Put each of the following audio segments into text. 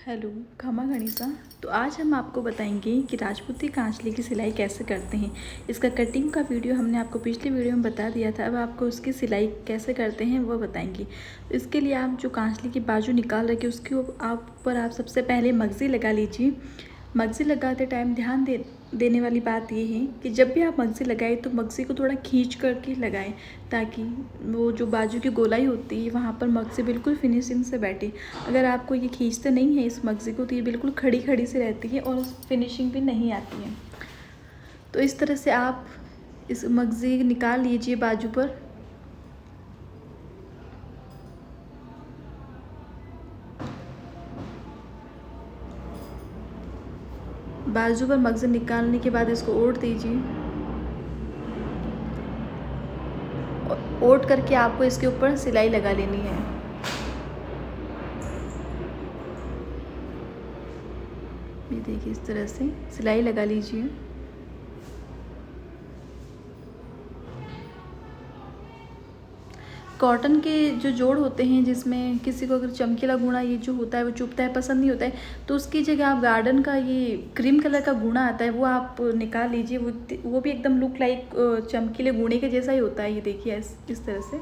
Hello, खमा गणिसा। तो आज हम आपको बताएंगे कि राजपूती कांचली की सिलाई कैसे करते हैं। इसका कटिंग का वीडियो हमने आपको पिछली वीडियो में बता दिया था। अब आपको उसकी सिलाई कैसे करते हैं वो बताएंगे। तो इसके लिए आप जो कांचली की बाजू निकाल रखे उसके ऊपर आप सबसे पहले मगज़ी लगा लीजिए। मगज़ी लगाते टाइम ध्यान देने वाली बात ये है कि जब भी आप मगज़ी लगाएं तो मगज़ी को थोड़ा खींच करके लगाएं, ताकि वो जो बाजू की गोलाई होती है वहाँ पर मगज़ी बिल्कुल फिनिशिंग से बैठे। अगर आपको ये खींचते नहीं है इस मगज़ी को तो ये बिल्कुल खड़ी खड़ी से रहती है और फिनिशिंग भी नहीं आती है। तो इस तरह से आप इस मगज़ी निकाल लीजिए बाजू पर। बाजू पर मगज़ी निकालने के बाद इसको ओढ़ दीजिए। ओढ़ करके आपको इसके ऊपर सिलाई लगा लेनी है। ये देखिए, इस तरह से सिलाई लगा लीजिए। कॉटन के जो जोड़ होते हैं, जिसमें किसी को अगर चमकीला गुणा ये जो होता है वो चुभता है, पसंद नहीं होता है, तो उसकी जगह आप गार्डन का ये क्रीम कलर का गुणा आता है वो आप निकाल लीजिए। वो भी एकदम लुक लाइक चमकीले गुणे के जैसा ही होता है। ये देखिए इस तरह से।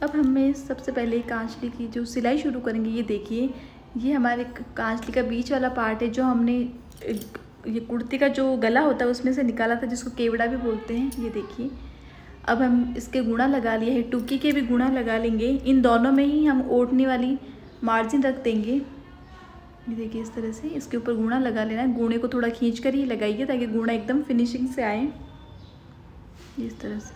अब हमें सबसे पहले कांचली की जो सिलाई शुरू करेंगे। ये देखिए, ये हमारे कांचली का बीच वाला पार्ट है जो हमने ये कुर्ती का जो गला होता है उसमें से निकाला था, जिसको केवड़ा भी बोलते हैं। ये देखिए, अब हम इसके गुणा लगा लिए हैं, टुकी के भी गुणा लगा लेंगे। इन दोनों में ही हम ओढ़ने वाली मार्जिन रख देंगे। ये देखिए, इस तरह से इसके ऊपर गुणा लगा लेना है। गुणे को थोड़ा खींच कर ही लगाइए ताकि गुणा एकदम फिनिशिंग से आए। इस तरह से।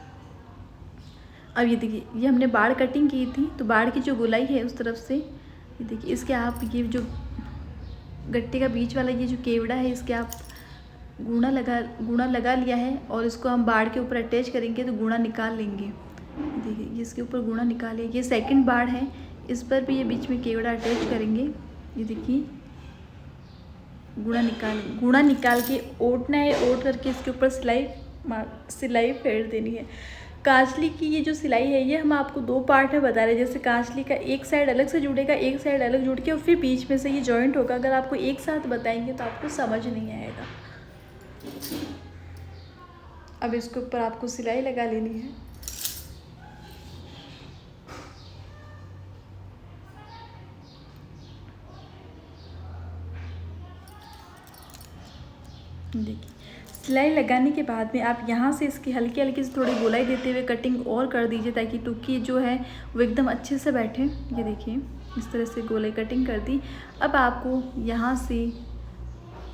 अब ये देखिए, ये हमने बाड़ कटिंग की थी तो बाड़ की जो गोलाई है उस तरफ से, ये देखिए, इसके आप ये जो गट्टे का बीच वाला ये जो केवड़ा है इसके आप गुणा लगा लिया है और इसको हम बाड़ के ऊपर अटैच करेंगे तो गुणा निकाल लेंगे। देखिए, ये इसके ऊपर गुणा निकाल लिया। ये सेकंड बाड़ है, इस पर भी ये बीच में केवड़ा अटैच करेंगे। ये देखिए, गुणा निकाल के ओढ़ना है। ओढ़ करके इसके ऊपर सिलाई फेर देनी है। कांचली की ये जो सिलाई है ये हम आपको दो पार्ट में बता रहे हैं। जैसे कांचली का एक साइड अलग से जुड़ेगा, एक साइड अलग जुड़ के और फिर बीच में से ये जॉइंट होगा। अगर आपको एक साथ बताएंगे तो आपको समझ नहीं आएगा। अब इसके ऊपर आपको सिलाई लगा लेनी है। देखिए, सिलाई लगाने के बाद में आप यहाँ से इसकी हल्की हल्की से थोड़ी गोलाई देते हुए कटिंग और कर दीजिए ताकि टुकी जो है वो एकदम अच्छे से बैठे। ये देखिए, इस तरह से गोलाई कटिंग कर दी। अब आपको यहाँ से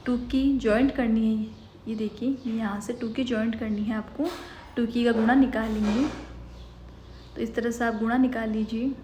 टुकी जॉइंट करनी है। ये देखिए, यहाँ से टुकी जॉइंट करनी है आपको। टुकी का गुणा निकाल लेंगे। तो इस तरह से आप गुणा निकाल लीजिए।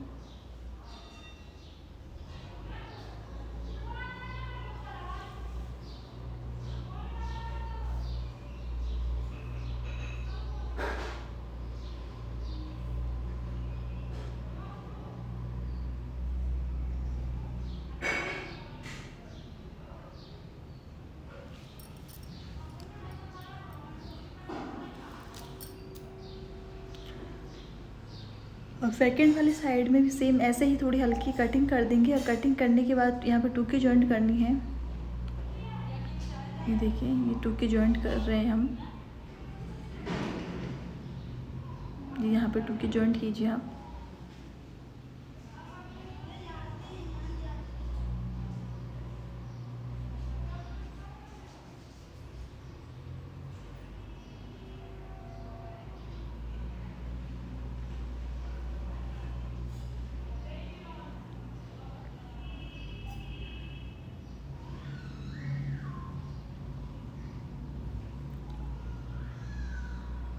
और सेकंड वाली साइड में भी सेम ऐसे ही थोड़ी हल्की कटिंग कर देंगे। और कटिंग करने के बाद यहाँ पर टुकी जॉइंट करनी है। ये देखिए, ये टुकी जॉइंट कर रहे हैं हम। ये यहाँ पर टुकी जॉइंट कीजिए आप।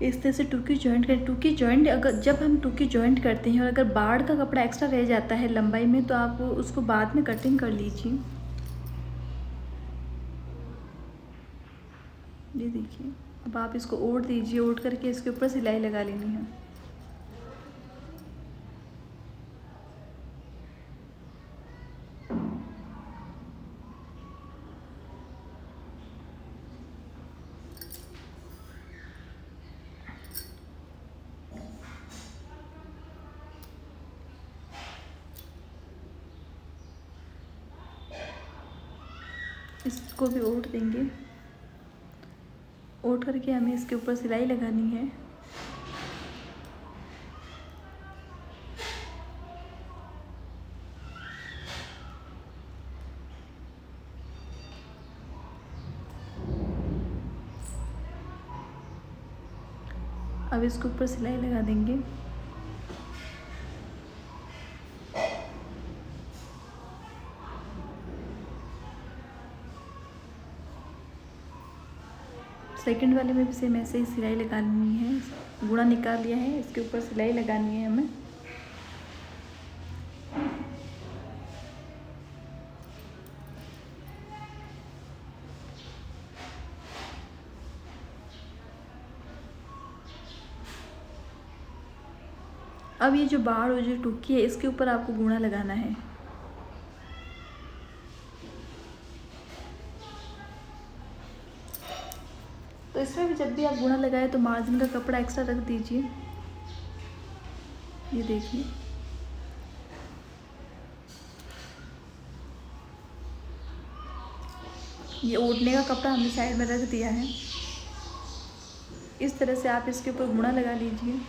इस तरह से टुकी जॉइंट करें। टुकी जॉइंट अगर जब हम टुकी जॉइंट करते हैं और अगर बाड़ का कपड़ा एक्स्ट्रा रह जाता है लंबाई में तो आप उसको बाद में कटिंग कर लीजिए। ये देखिए, अब आप इसको ओढ़ दीजिए। ओढ़ करके इसके ऊपर सिलाई लगा लेनी है। इसको भी ओढ़ देंगे। ओढ़ करके हमें इसके ऊपर सिलाई लगानी है। अब इसके ऊपर सिलाई लगा देंगे। सेकंड वाले में भी सेम ऐसे ही सिलाई लगानी है। गुणा निकाल लिया है, इसके ऊपर सिलाई लगानी है हमें। अब ये जो बाड़ और जो टुक्की है इसके ऊपर आपको गुणा लगाना है। तो इसमें भी जब भी आप गुणा लगाए तो मार्जिन का कपड़ा एक्स्ट्रा रख दीजिए। ये देखिए, ये ओढ़ने का कपड़ा हमने साइड में रख दिया है। इस तरह से आप इसके ऊपर गुणा लगा लीजिए।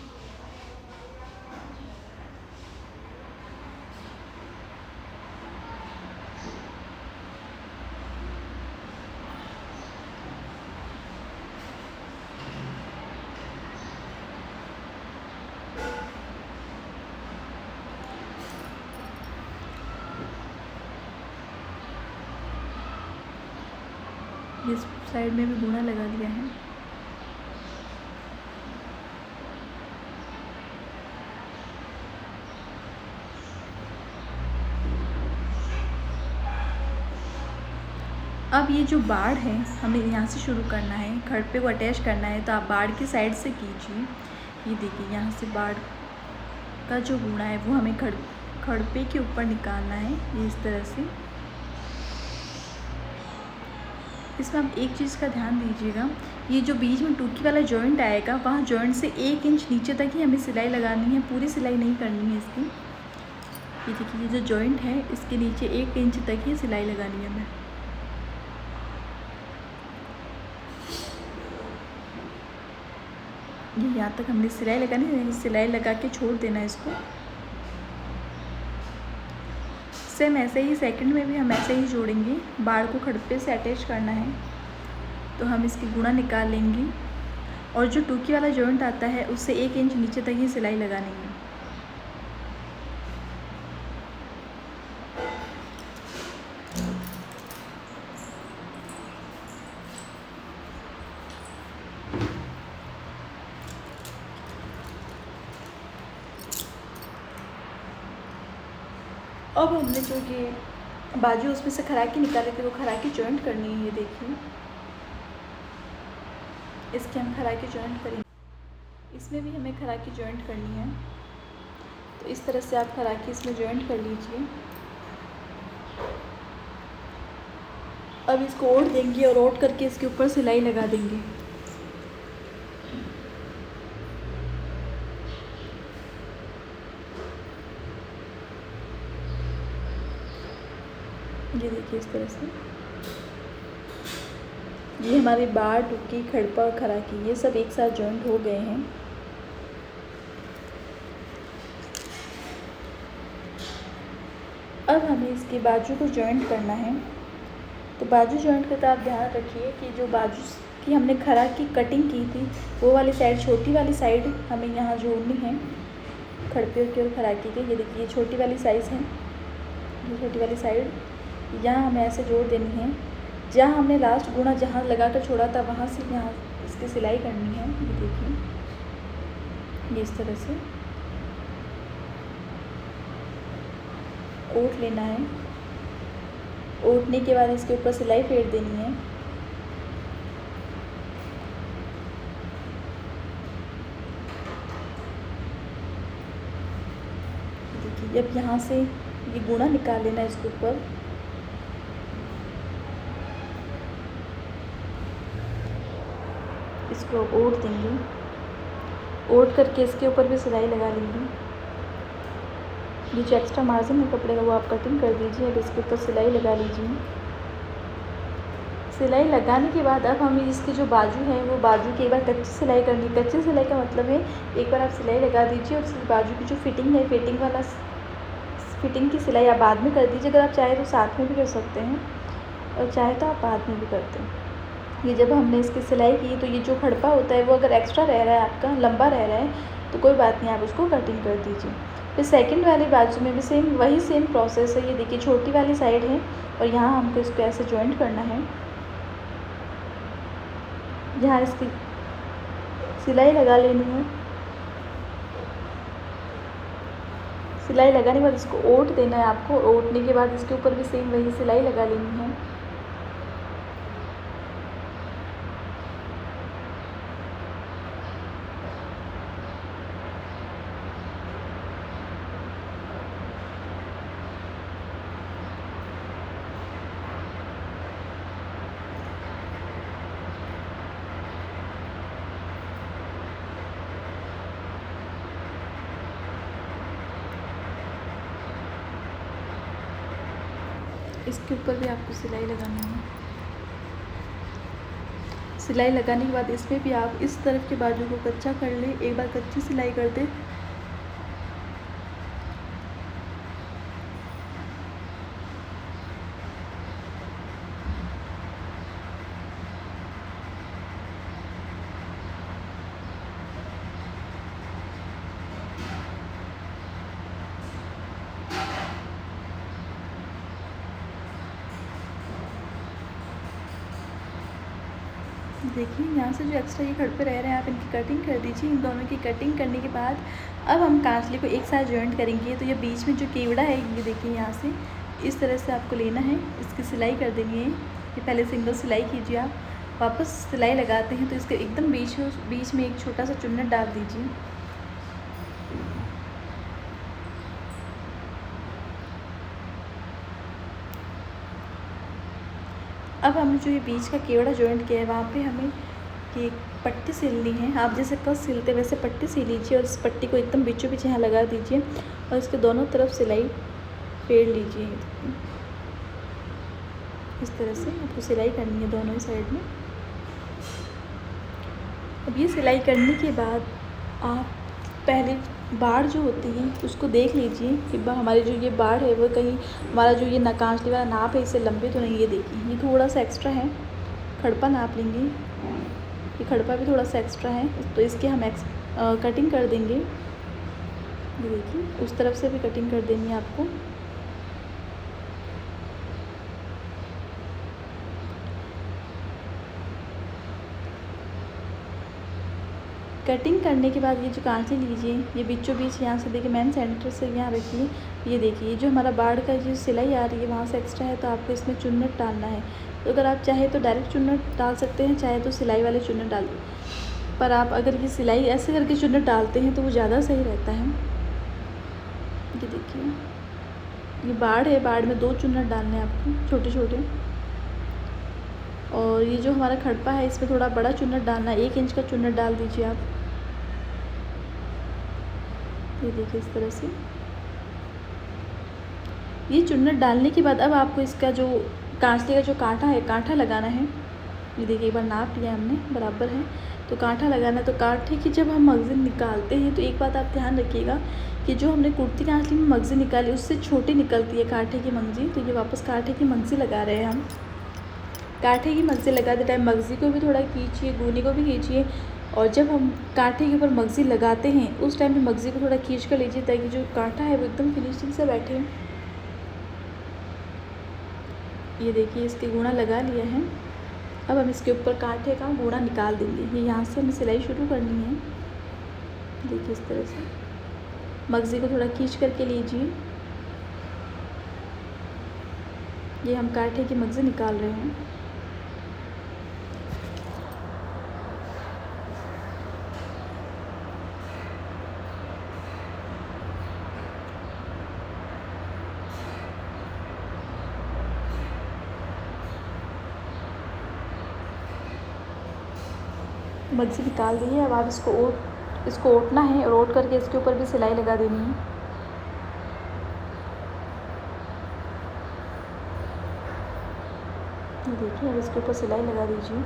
इस साइड में भी गुणा लगा दिया है। अब ये जो बाड़ है हमें यहाँ से शुरू करना है, खड़पे को अटैच करना है। तो आप बाड़ की साइड से कीजिए। ये देखिए, यहाँ से बाड़ का जो गुणा है वो हमें खड़पे के ऊपर निकालना है। ये इस तरह से। इसमें आप एक चीज़ का ध्यान दीजिएगा, ये जो बीच में टूकी वाला जॉइंट आएगा वहाँ जॉइंट से 1 इंच नीचे तक ही हमें सिलाई लगानी है। पूरी सिलाई नहीं करनी है इसकी। ये देखिए, ये जो जॉइंट है इसके नीचे 1 इंच तक ही सिलाई लगानी है हमें। ये यहाँ तक हमने सिलाई लगानी है। सिलाई लगा के छोड़ देना है इसको। सेम ऐसे ही सेकंड में भी हम ऐसे ही जोड़ेंगे। बाड़ को खड़पे से अटैच करना है तो हम इसकी गुणा निकाल लेंगे और जो टूकी वाला जॉइंट आता है उससे 1 इंच नीचे तक ही सिलाई लगानी है। अब हमने जो ये बाजू उसमें से खराकी निकाले थे वो खराकी जॉइंट करनी है। ये देखिए, इसके हम खराकी जॉइंट करेंगे। इसमें भी हमें खराकी जॉइंट करनी है। तो इस तरह से आप खराकी इसमें जॉइंट कर लीजिए। अब इसको ओढ़ देंगे और ओढ़ करके इसके ऊपर सिलाई लगा देंगे। ये देखिए, इस तरह से ये हमारी बाड़, टुक्की, खड़पा और खराकी ये सब एक साथ जॉइंट हो गए हैं। अब हमें इसके बाजू को जॉइंट करना है। तो बाजू जॉइंट करते आप ध्यान रखिए कि जो बाजू की हमने खराकी कटिंग की थी वो वाली साइड, छोटी वाली साइड हमें यहाँ जोड़नी है खड़पे की और खराकी के। ये देखिए, छोटी वाली साइज़ है, ये छोटी वाली साइड यहाँ हमें ऐसे जोड़ देनी है। जहाँ हमने लास्ट गुणा जहाँ लगा कर छोड़ा था वहाँ से यहाँ इसकी सिलाई करनी है। ये देखिए, ये इस तरह से ओढ़ लेना है। ओढ़ने के बाद इसके ऊपर सिलाई फेर देनी है। देखिए, अब यहाँ से ये गुणा निकाल लेना है इसके ऊपर। इसको ओढ़ देंगे। ओढ़ करके इसके ऊपर भी सिलाई लगा लेंगे। ये जो एक्स्ट्रा मार्जिन है कपड़े का वो आप कटिंग कर दीजिए। अब इसके ऊपर सिलाई लगा लीजिए। सिलाई लगाने के बाद अब हमें इसकी जो बाजू है वो बाजू की एक बार कच्ची सिलाई करनी। कच्ची सिलाई का मतलब है एक बार आप सिलाई लगा दीजिए और उसकी बाजू की जो फिटिंग है फिटिंग की सिलाई आप बाद में कर दीजिए। अगर आप चाहे तो साथ में भी कर सकते हैं और चाहे तो आप बाद में भी करते हैं। ये जब हमने इसकी सिलाई की तो ये जो खड़पा होता है वो अगर एक्स्ट्रा रह रहा है आपका लंबा रह रहा है तो कोई बात नहीं, आप उसको कटिंग कर दीजिए। फिर सेकंड वाली बाजू में भी सेम प्रोसेस है। ये देखिए छोटी वाली साइड है और यहाँ हमको इसको ऐसे जॉइंट करना है। यहाँ इसकी सिलाई लगा लेनी है। सिलाई लगाने के बाद इसको ओट देना है आपको। ओटने के बाद इसके ऊपर भी सेम वही सिलाई लगा लेनी है। इसके ऊपर भी आपको सिलाई लगानी है। सिलाई लगाने के बाद इसमें भी आप इस तरफ के बाजू को कच्चा कर लें। एक बार कच्ची सिलाई कर दें। देखिए यहाँ से जो एक्स्ट्रा ये खड़पे रह रहे हैं आप इनकी कटिंग कर दीजिए। इन दोनों की कटिंग करने के बाद अब हम कांचली को एक साथ जॉइंट करेंगे। तो ये बीच में जो केवड़ा है ये देखिए यहाँ से इस तरह से आपको लेना है, इसकी सिलाई कर देनी है। ये पहले सिंगल सिलाई कीजिए। आप वापस सिलाई लगाते हैं तो इसके एकदम बीच में एक छोटा सा चुन्नट डाल दीजिए। अब हमने जो ये बीच का केवड़ा जॉइंट किया है वहाँ पे हमें ये पट्टी सिलनी है। आप जैसे कस सिलते वैसे पट्टी सिल लीजिए और इस पट्टी को एकदम बीचों बीच यहाँ लगा दीजिए और इसके दोनों तरफ सिलाई फेर लीजिए। इस तरह से आपको सिलाई करनी है दोनों ही साइड में। अब ये सिलाई करने के बाद आप पहले बाड़ जो होती है उसको देख लीजिए कि हमारी जो ये बाड़ है वो कहीं हमारा जो ये कांचली वाला नाप है इससे लंबे तो नहीं। ये देखिए ये थोड़ा सा एक्स्ट्रा है। खड़पा नाप लेंगे। ये खड़पा भी थोड़ा सा एक्स्ट्रा है तो इसके हम कटिंग कर देंगे। ये देखिए उस तरफ से भी कटिंग कर देनी है आपको। कटिंग करने के बाद ये जो कांची लीजिए ये बीचों बीच यहाँ से देखिए मेन सेंटर से यहाँ रखिए। ये देखिए जो हमारा बाड़ का जो सिलाई आ रही है वहाँ से एक्स्ट्रा है तो आपको इसमें चुन्नट डालना है। तो अगर आप चाहे तो डायरेक्ट चुन्नट डाल सकते हैं, चाहे तो सिलाई वाले चुन्नट डाल। पर आप अगर ये सिलाई ऐसे करके चुन्नट डालते हैं तो वो ज़्यादा सही रहता है। ये देखिए ये बाड़ है, बाड़ में 2 चुन्नट डालने हैं आपको छोटे छोटे। और ये जो हमारा खड़पा है इसमें थोड़ा बड़ा चुन्नट डालना है। 1 इंच का चुन्नट डाल दीजिए आप। ये देखिए इस तरह से ये चुन्नट डालने के बाद अब आपको इसका जो कांचली का जो कांटा है कांटा लगाना है। ये देखिए एक बार नाप लिया हमने बराबर है तो कांटा लगाना है। तो कांटे की जब हम मगज़ी निकालते हैं तो एक बात आप ध्यान रखिएगा कि जो हमने कुर्ती कांचली में मगज़ी निकाली उससे छोटी निकलती है कांटे की मगज़ी। तो ये वापस कांटे की मगज़ी लगा रहे हैं हम। कांटे की मगज़ी लगाते टाइम मगज़ी को भी थोड़ा खींचिए, गूनी को भी खींचिए। और जब हम कांटे के ऊपर मगज़ी लगाते हैं उस टाइम पे मगज़ी को थोड़ा खींच कर लीजिए ताकि जो कांटा है वो एकदम फिनिशिंग से बैठे। ये देखिए इसके गूणा लगा लिया है। अब हम इसके ऊपर कांटे का गूणा निकाल देंगे। ये यहाँ से हमें सिलाई शुरू करनी है। देखिए इस तरह से मगज़ी को थोड़ा खींच करके लीजिए। ये हम कांटे की मगज़ी निकाल रहे हैं। मगज़ी निकाल दी है। अब आप इसको ओटना है और ओट करके इसके ऊपर भी सिलाई लगा देनी है। ये देखिए, अब इसके ऊपर सिलाई लगा दीजिए।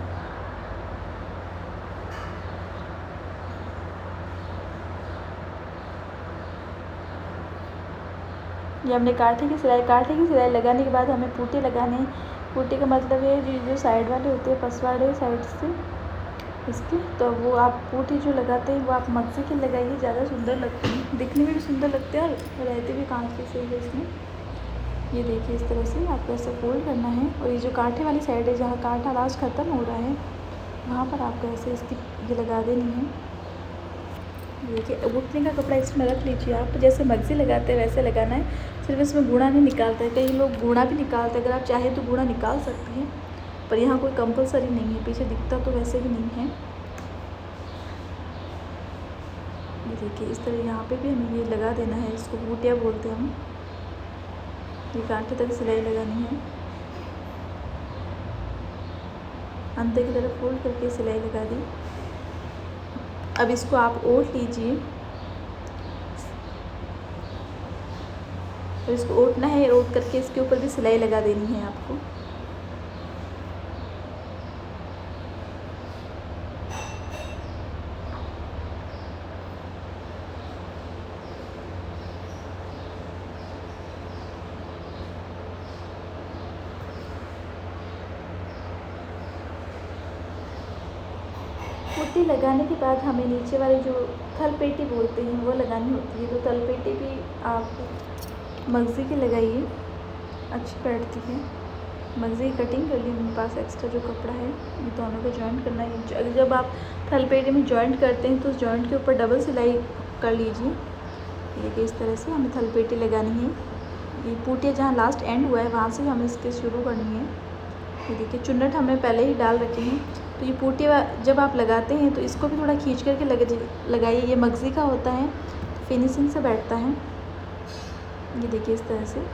ये हमने कांटे की सिलाई लगाने के बाद हमें पूटे लगाने हैं। पूटे का मतलब है जो साइड वाले होते हैं, पसवाड़े साइड से इसके, तो वो आप पूटे जो लगाते हैं वो आप मगज़े के लगाइए, ज़्यादा सुंदर लगते हैं, दिखने में भी सुंदर लगते हैं और रहते भी कांच के से है इसमें। ये देखिए, इस तरह से आपको ऐसा फोल्ड करना है और ये जो कांटे वाली साइड है, जहाँ कांटा लास्ट ख़त्म हो रहा है, वहाँ पर आपको ऐसे इसकी ये लगा देनी है। देखिए, घुटने का कपड़ा इसमें रख लीजिए आप, जैसे मगज़ी लगाते हैं वैसे लगाना है, सिर्फ इसमें गूढ़ा नहीं निकालते हैं। कई लोग गूढ़ा भी निकालते हैं, अगर आप चाहें तो गूढ़ा निकाल सकते हैं, पर यहाँ कोई कंपलसरी नहीं है, पीछे दिखता तो वैसे भी नहीं है। ये देखिए, इस तरह यहाँ पे भी हमें ये लगा देना है, इसको बूटिया बोलते हैं हम। ये कांटे तक सिलाई लगानी है, अंदर की तरफ फोल्ड करके सिलाई लगा दी। अब इसको आप ओढ़ लीजिए, और इसको ओढ़ना है, ओढ़ करके इसके ऊपर भी सिलाई लगा देनी है आपको। पुट्टी लगाने के बाद हमें नीचे वाली जो थलपेटी बोलते हैं वो लगानी होती है, तो थलपेटी भी आप मगज़ी की लगाइए, अच्छी बैठती है। मगज़ी की कटिंग कर ली मेरे पास, एक्स्ट्रा जो कपड़ा है ये दोनों को जॉइंट करना है। जब आप थलपेटी में जॉइंट करते हैं तो उस जॉइंट के ऊपर डबल सिलाई कर लीजिए। देखिए, इस तरह से हमें थलपेटी लगानी है। ये पूटिया जहाँ लास्ट एंड हुआ है वहाँ से हमें इसके शुरू करनी है। ये देखिए, चुन्नट हमने पहले ही डाल रखी है, तो ये पूटिया जब आप लगाते हैं तो इसको भी थोड़ा खींच करके लगाइए। ये मगज़ी का होता है, फिनिशिंग से बैठता है। ये देखिए, इस तरह से।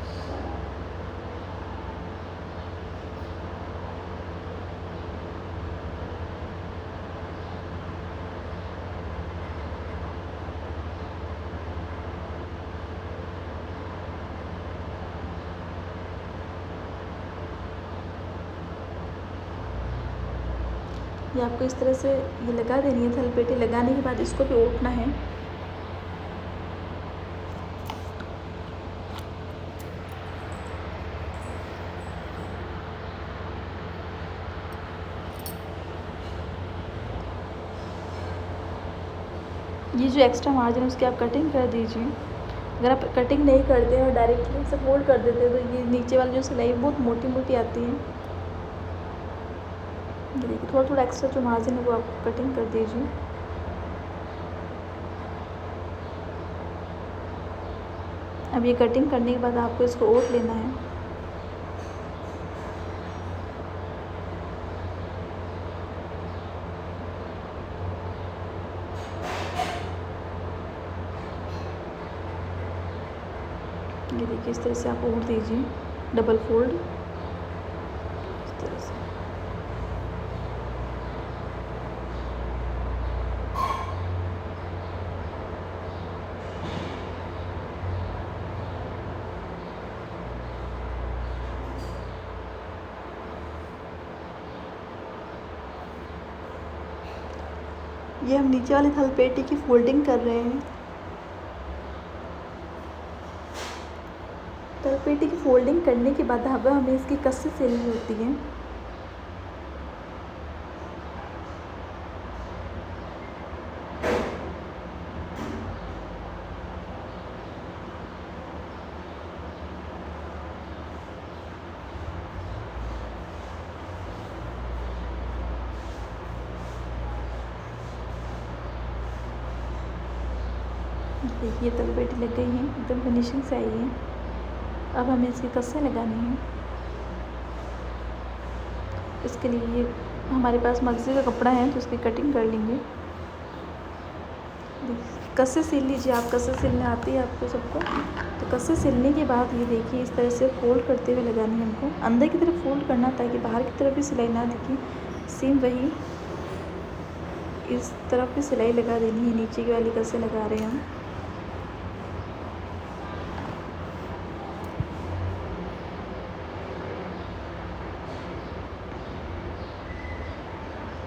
ये आपको इस तरह से ये लगा देनी है। थलपेटी लगाने के बाद इसको भी ओढ़ना है। ये जो एक्स्ट्रा मार्जिन है उसकी आप कटिंग कर दीजिए। अगर आप कटिंग नहीं करते हैं और डायरेक्टली से फोल्ड कर देते हैं तो ये नीचे वाली जो सिलाई बहुत मोटी मोटी आती है। ये देखिए, थोड़ा थोड़ा एक्स्ट्रा जो मार्जिन है वो आप कटिंग कर दीजिए। अब ये कटिंग करने के बाद आपको इसको ओढ़ लेना है। ये देखिए, इस तरह से आप ओढ़ दीजिए, डबल फोल्ड इस तरह से। ये हम नीचे वाली थलपेटी की फोल्डिंग कर रहे हैं। तलपेटी की फोल्डिंग करने के बाद अब हमें इसकी कस्सी सिलनी होती है। देखिए, तलपेटी लग गई है, एकदम फिनिशिंग से आई है। अब हमें इसकी कस्सें लगानी है। इसके लिए हमारे पास मगज़ी का कपड़ा है तो उसकी कटिंग कर लेंगे। कस्से सिल लीजिए आप, कस्से सिलने आती है आपको सबको। तो कस्से सिलने के बाद ये देखिए, इस तरह से फोल्ड करते हुए लगानी है हमको, अंदर की तरफ फोल्ड करना ताकि बाहर की तरफ भी सिलाई ना दिखे। सेम वही इस तरफ भी सिलाई लगा देनी है, नीचे की वाली कस्से लगा रहे हैं हम।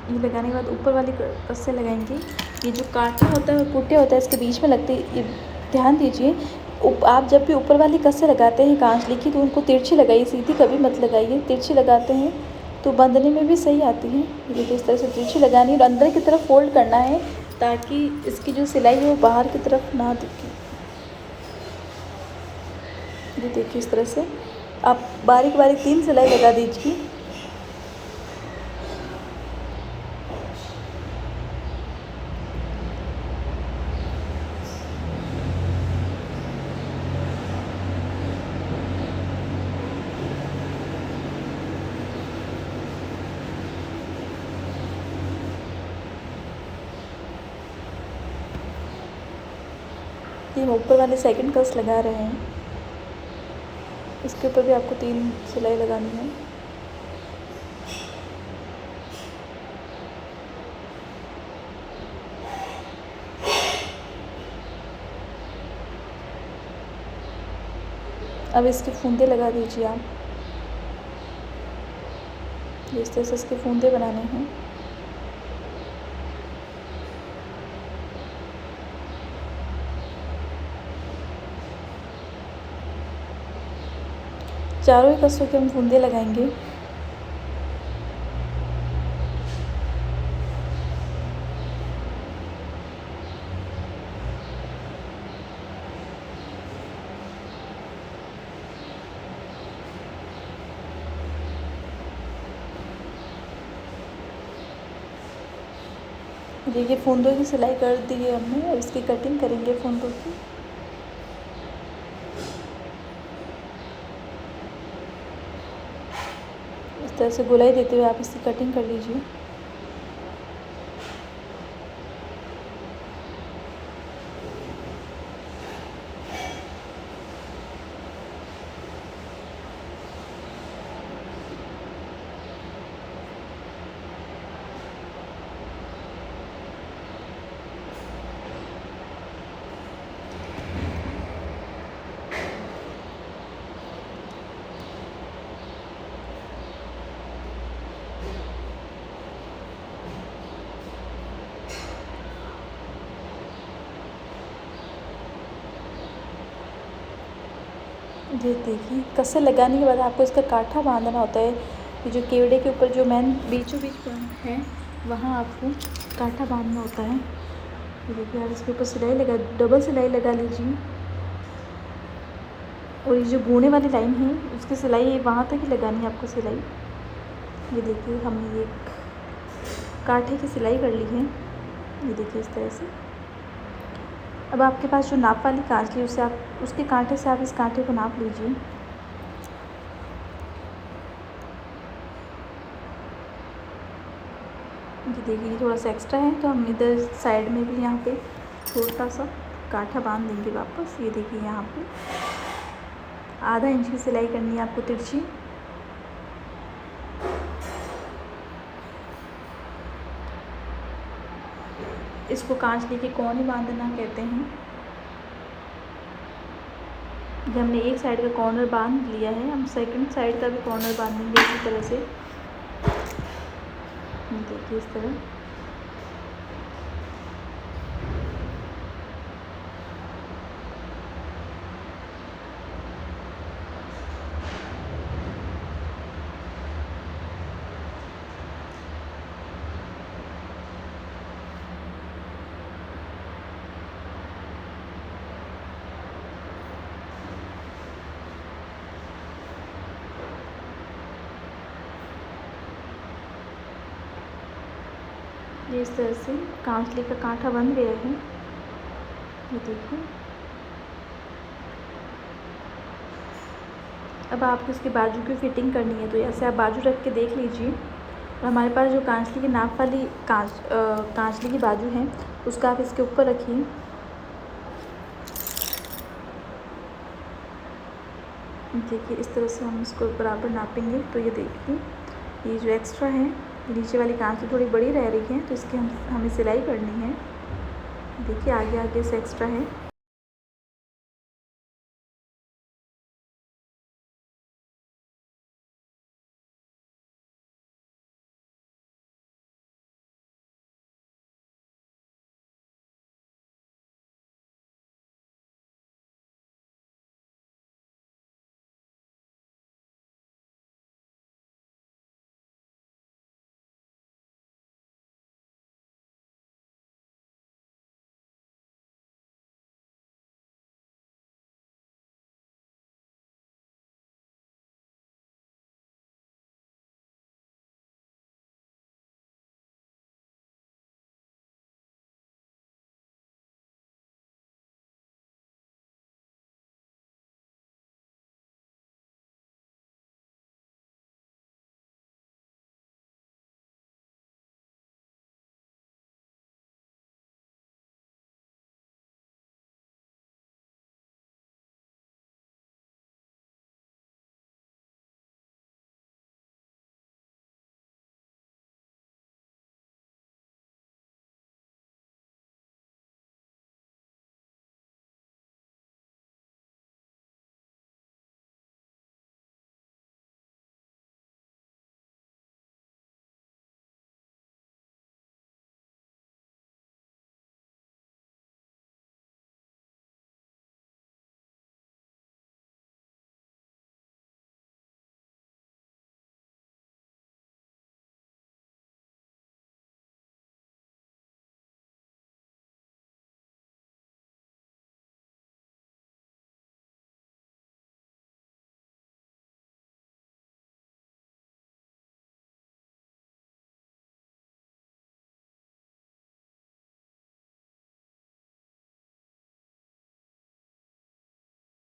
ये लगाने के बाद ऊपर वाली कस से लगाएंगे। ये जो कांटा होता है, कुटे होता है, इसके बीच में लगते हैं। ध्यान दीजिए, आप जब भी ऊपर वाली कस से लगाते हैं कांचली की, तो उनको तिरछी लगाइए, सीधी कभी मत लगाइए। तिरछी लगाते हैं तो बंधने में भी सही आती है। ये देखिए इस तरह से तिरछी लगानी है और अंदर की तरफ फोल्ड करना है, ताकि इसकी जो सिलाई है वो बाहर की तरफ ना दिखे। ये देखिए इस तरह से आप बारीक बारीक 3 सिलाई लगा दीजिए। ये हम ऊपर वाले सेकंड कस लगा रहे हैं, इसके ऊपर भी आपको 3 सिलाई लगानी है। अब इसके फूंदे लगा दीजिए आप। इस तरह से इसके फूंदे बनाने हैं। चारों ही कस्सों के हम फूंदे लगाएंगे। देखिए फूंदों की सिलाई कर दी है हमने, अब इसकी कटिंग करेंगे फूंदों की। इस तरह से गोलाई देते हुए आप इसकी कटिंग कर लीजिए। ये देखिए कस्से लगाने के बाद आपको इसका कांटा बांधना होता है। ये जो केवड़े के ऊपर जो मेन बीचों बीच है, वहाँ आपको कांटा बांधना होता है। ये देखिए आप इसके ऊपर सिलाई लगा, डबल सिलाई लगा लीजिए। और ये जो गूने वाली लाइन है, उसकी सिलाई वहाँ तक ही लगानी है आपको सिलाई। ये देखिए हमने ये कांटे की सिलाई कर ली है। ये देखिए इस तरह से। अब आपके पास जो नाप वाली कांचली, उससे आप उसके कांटे से आप इस कांटे को नाप लीजिए। ये देखिए थोड़ा सा एक्स्ट्रा है, तो हम इधर साइड में भी यहाँ पे छोटा सा कांटा बांध देंगे वापस। ये देखिए यहाँ पे आधा इंच की सिलाई करनी है आपको तिरछी। इसको कांचली के कोने बांधना कहते हैं। जब हमने एक साइड का कॉर्नर बांध लिया है, हम सेकंड साइड का भी कॉर्नर बांधेंगे इसी तरह से। देखिए इस तरह। ये इस तरह से कांचली का कांटा बन गया है। ये देखो। अब आपको इसके बाजू की फिटिंग करनी है, तो ऐसे आप बाजू रख के देख लीजिए। और हमारे पास जो कांचली की नाप वाली कांचली की बाजू है, उसका आप इसके ऊपर रखिए। देखिए इस तरह से हम इसको बराबर नापेंगे। तो ये देखिए, ये जो एक्स्ट्रा है, नीचे वाली कांचली थोड़ी बड़ी रह रही है, तो इसकी हमें सिलाई करनी है। देखिए आगे आगे से एक्स्ट्रा है।